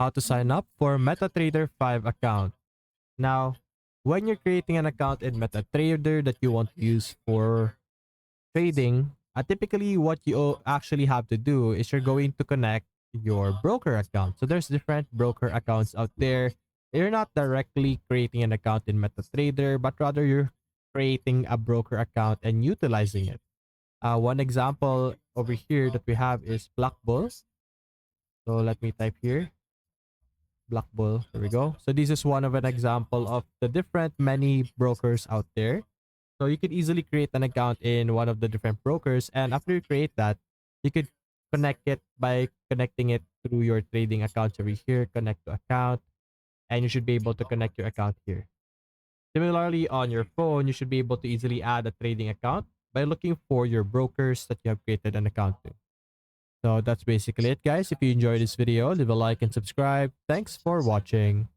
how to sign up for MetaTrader 5 account. Now, when you're creating an account in MetaTrader that you want to use for trading, typically what you actually have to do is you're going to connect your broker account. So there's different broker accounts out there. You're not directly creating an account in MetaTrader, but rather you're creating a broker account and utilizing it. One example over here that we have is Black Bull. So let me type here Black Bull. There we go. So this is one of an example of the different many brokers out there. So you could easily create an account in one of the different brokers, and after you create that, you could connect it by connecting it through your trading account over here. Connect to account, and you should be able to connect your account here. Similarly, on your phone, you should be able to easily add a trading account by looking for your brokers that you have created an account to. So that's basically it, guys. If you enjoyed this video, leave a like and subscribe. Thanks for watching.